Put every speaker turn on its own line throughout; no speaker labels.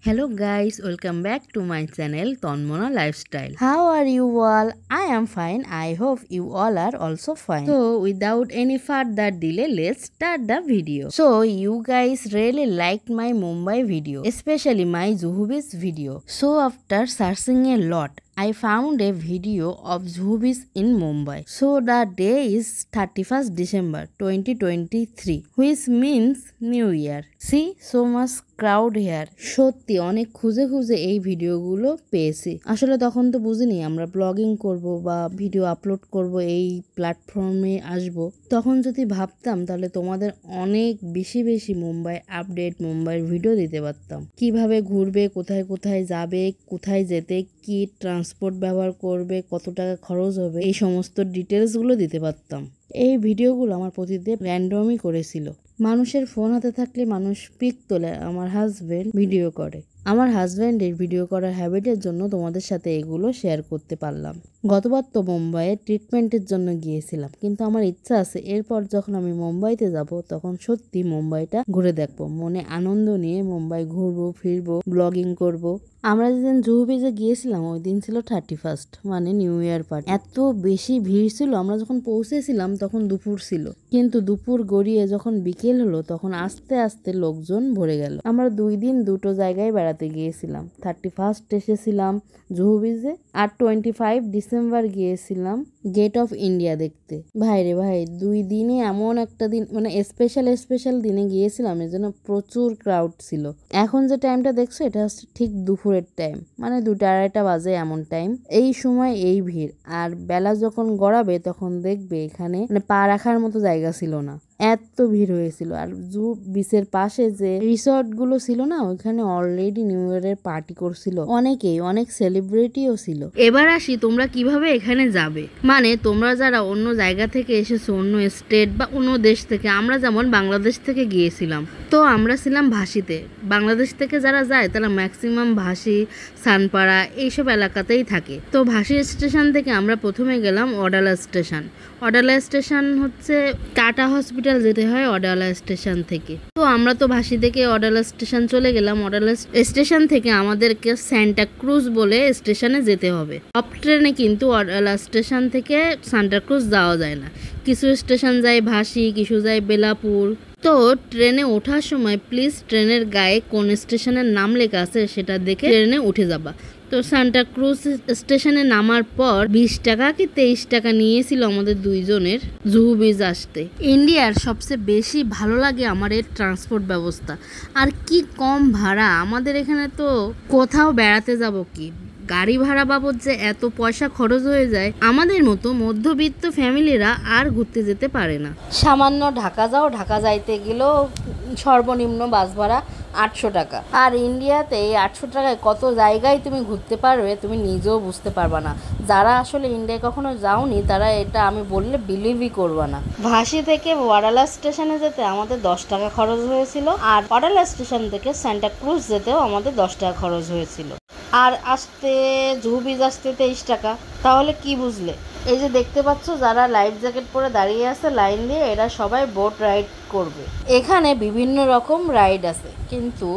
Hello guys, welcome back to my channel Tonmona Lifestyle. How are you all? I am fine. I hope you all are also fine. So without any further delay, let's start the video. So you guys really liked my Mumbai video, especially my Juhu Beach video. So after searching a lot, I found a video of Juhu Beach in Mumbai. So the day is 31st December 2023, which means New Year. See, so much crowd here. সত্যি অনেক খুঁজে খুঁজে এই ভিডিওগুলো পেয়েছি। আসলে তখন তো বুঝিনি আমরা ব্লগিং করব বা ভিডিও আপলোড করব, এই প্ল্যাটফর্মে আসব। তখন যদি ভাবতাম তাহলে তোমাদের অনেক বেশি বেশি মুম্বাই আপডেট, মুম্বাইয়ের ভিডিও দিতে পারতাম। কিভাবে ঘুরবে, কোথায় কোথায় যাবে, কোথায় যেতে কি ট্রান্সপোর্ট ব্যবহার করবে, কত টাকা খরচ হবে, এই সমস্ত ডিটেলসগুলো দিতে পারতাম। এই ভিডিওগুলো আমার প্রতিদিন র্যান্ডমই করেছিল। মানুষের ফোন হাতে থাকলে মানুষ পিক তোলে, আমার হাজব্যান্ড ভিডিও করে। আমার হাজব্যান্ডের ভিডিও করার হ্যাবিটের জন্য তোমাদের সাথে এগুলো শেয়ার করতে পারলাম। গতবার তো মুম্বাইয়ে ট্রিটমেন্টের জন্য গিয়েছিলাম, কিন্তু আমার ইচ্ছা আছে এরপর যখন আমি মুম্বাইতে যাব তখন সত্যি মুম্বাইটা ঘুরে দেখবো, মনে আনন্দ নিয়ে মুম্বাই ঘুরবো, ফিরবো, ব্লগিং করব। আমরা যেদিন জুহু বিচে গিয়েছিলাম ওই দিন ছিল 31st, মানে নিউ ইয়ার পার্টি। এত বেশি ভিড় ছিল, আমরা যখন পৌঁছেছিলাম তখন দুপুর ছিল, কিন্তু দুপুর গড়িয়ে যখন বিকেল হলো তখন আস্তে আস্তে লোকজন ভরে গেল। আমরা 2 দিন দুটো জায়গায় বেড়াতে গিয়েছিলাম। 31st এসেছিলাম জুহু বিচে, আর 25 ডিসেম্বর গিয়েছিলাম গেট অফ ইন্ডিয়া দেখতে। ভাই রে ভাই, 2 দিনে এমন একটা দিন, মানে স্পেশাল দিনে গিয়েছিলাম, এর জন্য প্রচুর ক্রাউড ছিল। এখন যে টাইমটা দেখছো এটা হচ্ছে ঠিক দুপুরের টাইম, মানে 2টা-2:30 বাজে এমন টাইম। এই সময় এই ভিড়, আর বেলা যখন গড়াবে তখন দেখবে এখানে মানে পা রাখার মতো জায়গা ছিল না, এত ভিড় হয়েছিল। আর জুহু বিচের পাশে যে রিসর্ট গুলো ছিল না, ওইখানে অলরেডি নিউ ইয়ারের পার্টি করছিল অনেকেই, অনেক সেলিব্রিটিও ছিল। এবার আসি তোমরা কিভাবে এখানে যাবে। মানে তোমরা যারা অন্য জায়গা থেকে এসেছো, অন্য স্টেট বা অন্য দেশ থেকে, আমরা যেমন বাংলাদেশ থেকে গিয়েছিলাম, তো আমরা ছিলাম ভাসিতে। বাংলাদেশ থেকে যারা যায় তারা ম্যাক্সিমাম ভাসি, সানপাড়া এইসব এলাকাতেই থাকে। তো ভাসি স্টেশন থেকে আমরা প্রথমে গেলাম অডালা স্টেশন। অডালা স্টেশন হচ্ছে টাটা হসপিটাল যেতে হয় অডালা স্টেশন থেকে। তো আমরা তো ভাসি থেকে অডালা স্টেশন চলে গেলাম। অডালা স্টেশন থেকে আমাদেরকে সান্টা ক্রুজ বলে স্টেশনে যেতে হবে। টপ ট্রেনে কিন্তু অডালা স্টেশন থেকে সান্টা ক্রুজ যাওয়া যায় না, কিছু স্টেশন যায় ভাসি, কিছু যায় বেলাপুর। তো ট্রেনে ওঠার সময় প্লিজ ট্রেনের গায়ে কোন স্টেশনের নাম লেখা আছে সেটা দেখে ট্রেনে উঠে যাবা। তো সান্টা ক্রুজ স্টেশনে নামার পর 20 টাকা কি 23 টাকা নিয়েছিল আমাদের দুইজনের জুহু বিচ আসতে। ইন্ডিয়ার সবচেয়ে বেশি ভালো লাগে আমার এর ট্রান্সপোর্ট ব্যবস্থা, আর কি কম ভাড়া। আমাদের এখানে তো কোথাও বেড়াতে যাব কি গাড়ি ভাড়া বাবদ যে এত পয়সা খরচ হয়ে যায়, আমাদের মতো মধ্যবিত্ত ফ্যামিলিরা আর ঘুরতে যেতে পারে না। সামান্য ঢাকা যাও, ঢাকা যাইতে গেলেও সর্বনিম্ন বাস ভাড়া 800 টাকা। আর ইন্ডিয়াতে এই 800 টাকায় কত জায়গায় তুমি ঘুরতে পারবে তুমি নিজেও বুঝতে পারবা না। যারা আসলে ইন্ডিয়ায় কখনো যাওনি তারা এটা আমি বললে বিলিভই করবা না। ভাসি থেকে ওয়াডালা স্টেশনে যেতে আমাদের 10 টাকা খরচ হয়েছিল, আর ওয়াডালা স্টেশন থেকে সান্টা ক্রুজ যেতেও আমাদের 10 টাকা খরচ হয়েছিল। আর আসতে জুহু বিচ আসতে 23 টাকা। তাহলে কি বুঝলে? এই যে দেখতে পাচ্ছ যারা লাইফ জ্যাকেট পরে দাঁড়িয়ে আছে লাইন দিয়ে, এরা সবাই বোট রাইড করবে। এখানে বিভিন্ন রকম রাইড আছে, কিন্তু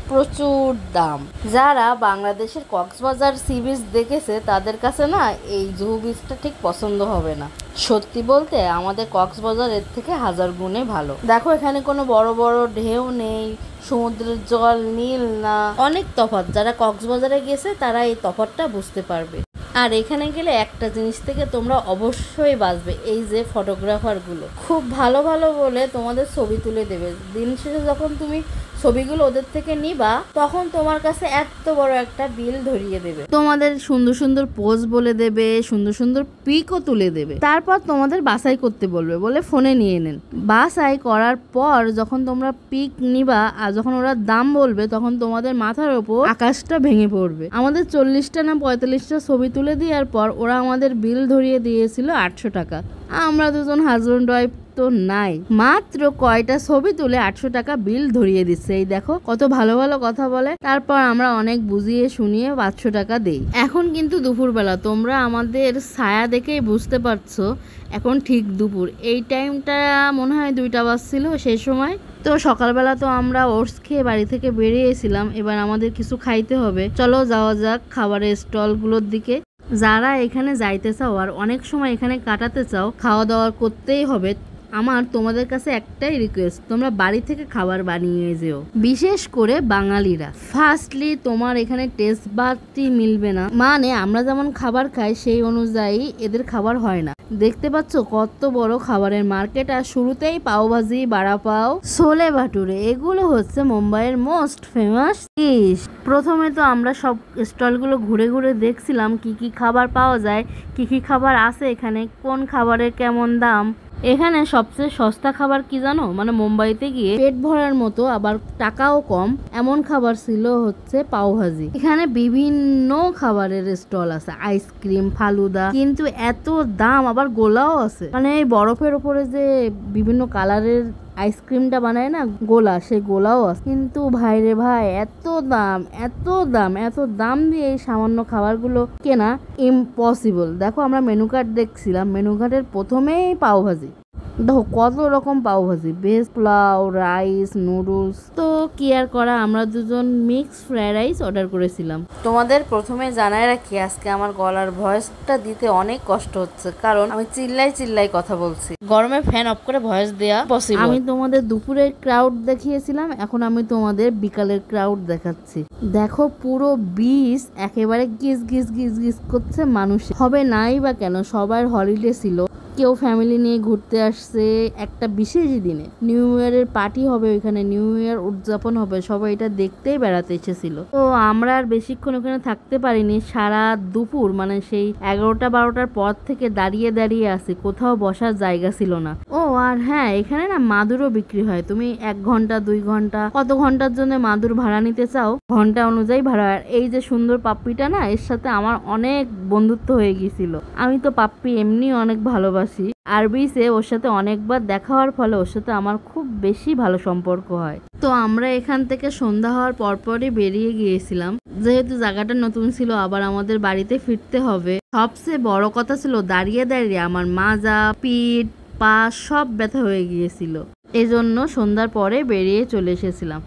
প্রচুর দাম। যারা বাংলাদেশের কক্সবাজার সি বিচ দেখেছে তাদের কাছে না এই জুহু বিচটা ঠিক পছন্দ হবে না। সত্যি বলতে আমাদের কক্সবাজার এর থেকে 1000 গুণে ভালো। দেখো এখানে কোনো বড় বড় ঢেউ নেই, সমুদ্রের জল নীল না, অনেক তফাৎ। যারা কক্সবাজারে গেছে তারা এই তফাৎটা বুঝতে পারবে। আর এখানে গেলে একটা জিনিস থেকে তোমরা অবশ্যই বাঁচবে, এই যে ফটোগ্রাফারগুলো খুব ভালো ভালো বলে তোমাদের ছবি তুলে দেবে। দিন শেষে যখন তুমি ছবিগুলো ওদের থেকে নিবা তখন তোমার কাছে এত বড় একটা বিল ধরিয়ে দেবে, তোমাদের সুন্দর সুন্দর পোজ বলে দেবে, সুন্দর সুন্দর পিকও তুলে দেবে। তারপর তোমাদের বাছাই করতে বলবে, বলে ফোনে নিয়ে নেন। বাছাই করার পর যখন তোমরা পিক নিবা আর যখন ওরা দাম বলবে তখন তোমাদের মাথার ওপর আকাশটা ভেঙে পড়বে। আমাদের 40টা না 45টা ছবি তুলে দেওয়ার পর ওরা আমাদের বিল ধরিয়ে দিয়েছিল 800 টাকা। আমরা দুজন হাজব্যান্ড ওয়াইফ তো নাই, মাত্র কয়টা ছবি তুলে 800 টাকা বিল ধরিয়ে দিচ্ছে। এই দেখো কত ভালো ভালো কথা বলে। তারপর আমরা অনেক বুঝিয়ে শুনিয়ে 500 টাকা দেই। এখন কিন্তু দুপুরবেলা, তোমরা আমাদের ছায়া দেখেই বুঝতে পারছো এখন ঠিক দুপুর। এই টাইমটা মনে হয় 2টা বাজছিল সেই সময়। তো সকালবেলা তো আমরা ওটস খেয়ে বাড়ি থেকে বেরিয়েছিলাম, এবার আমাদের কিছু খাইতে হবে। চলো যাওয়া যাক খাবারের স্টলগুলোর দিকে। যারা এখানে যাইতে চাও আর অনেক সময় এখানে কাটাতে চাও, খাওয়া দাওয়া করতেই হবে। আমার তোমাদের কাছে একটাই রিকোয়েস্ট, তোমরা বাড়ি থেকে খাবার বানিয়ে যেও, বিশেষ করে বাঙালিরা। ফার্স্টলি তোমার এখানে টেস্ট বাদটি মিলবে না, মানে আমরা যেমন খাবার খাই সেই অনুযায়ী এদের খাবার হয় না। দেখতে পাচ্ছ কত বড় খাবারের মার্কেট, আর শুরুতেই পাওভাজি, বাড়া পাও, ছোলে ভাটুরে, এগুলো হচ্ছে মুম্বাইয়ের মোস্ট ফেমাস ডিশ। প্রথমে তো আমরা সব স্টলগুলো ঘুরে ঘুরে দেখছিলাম কি কি খাবার পাওয়া যায়, কি কি খাবার আছে এখানে, কোন খাবারের কেমন দাম। এখানে সবচেয়ে সস্তা খাবার কি জানো, মানে মুম্বাইতে গিয়ে পেট ভরার মতো আবার টাকাও কম এমন খাবার ছিল হচ্ছে পাওভাজি। এখানে বিভিন্ন খাবারের স্টল আছে, আইসক্রিম, ফালুদা, কিন্তু এত দাম, আবার গোলাও আছে। মানে এই বরফের উপরে যে বিভিন্ন কালারের আইসক্রিমটা বানায় না গোলা, সেই গোলাও আছে। কিন্তু ভাই রে ভাই, এত দাম এত দাম এত দাম দিয়ে এই সামান্য খাবারগুলো কেনা ইম্পসিবল। দেখো আমরা মেনু কার্ড দেখছিলাম, মেনু কার্ডের প্রথমেই পাওভাজি, দেখো কত রকম pav bhaji, veg pulao, rice, noodles. তো কি আর করা, আমরা দুজন মিক্স ফ্রাইড রাইস অর্ডার করেছিলাম। তোমাদের প্রথমে জানায় রাখি, আজকে আমার গলার ভয়েসটা দিতে অনেক কষ্ট হচ্ছে, কারণ আমি চিল্লাই চিল্লাই কথা বলছি, গরমে ফ্যান অফ করে ভয়েস দেয়া পসিবল। আমি তোমাদের দুপুরের ক্রাউড দেখিয়েছিলাম, এখন আমি তোমাদের বিকালের ক্রাউড দেখাচ্ছি। দেখো পুরো বিচ একেবারে গিজ গিজ গিজ গিজ করছে মানুষ। হবে নাই বা কেন, সবার হলিডে ছিল, কেউ ফ্যামিলি নিয়ে ঘুরতে আসছে একটা বিশেষ দিনে, নিউ ইয়ারের পার্টি হবে ওইখানে, নিউ ইয়ার উদযাপন হবে, সবাই এটা দেখতেই বেড়াতে এসেছিল। তো আমরা আর বেশিক্ষণ ওখানে থাকতে পারিনি, সারা দুপুর মানে সেই 11টা-12টার পর থেকে দাঁড়িয়ে দাঁড়িয়ে আসি, কোথাও বসার জায়গা ছিল না। ও আর হ্যাঁ, এখানে না মাদুরও বিক্রি হয়, তুমি 1 ঘন্টা 2 ঘন্টা কত ঘন্টার জন্য মাদুর ভাড়া নিতে চাও ঘন্টা অনুযায়ী ভাড়া। আর এই যে সুন্দর পাপ্পিটা না, এর সাথে আমার অনেক বন্ধুত্ব হয়ে গিয়েছিল। আমি তো পাপ্পি এমনি অনেক ভালোবাসি, আর বিচে ওর সাথে অনেকবার দেখা হওয়ার ফলে ওর সাথে আমার খুব বেশি ভালো সম্পর্ক হয়। তো আমরা এখান থেকে সন্ধ্যা হওয়ার পরপরই বেরিয়ে গিয়েছিলাম, যেহেতু জায়গাটা নতুন ছিল, আবার আমাদের বাড়িতে ফিরতে হবে। সবচেয়ে বড় কথা ছিল দাঁড়িয়ে দাঁড়িয়ে আমার মাজা, পিঠ, পা সব ব্যথা হয়ে গিয়েছিল, এজন্য সন্ধ্যার পরে বেরিয়ে চলে এসেছিলাম।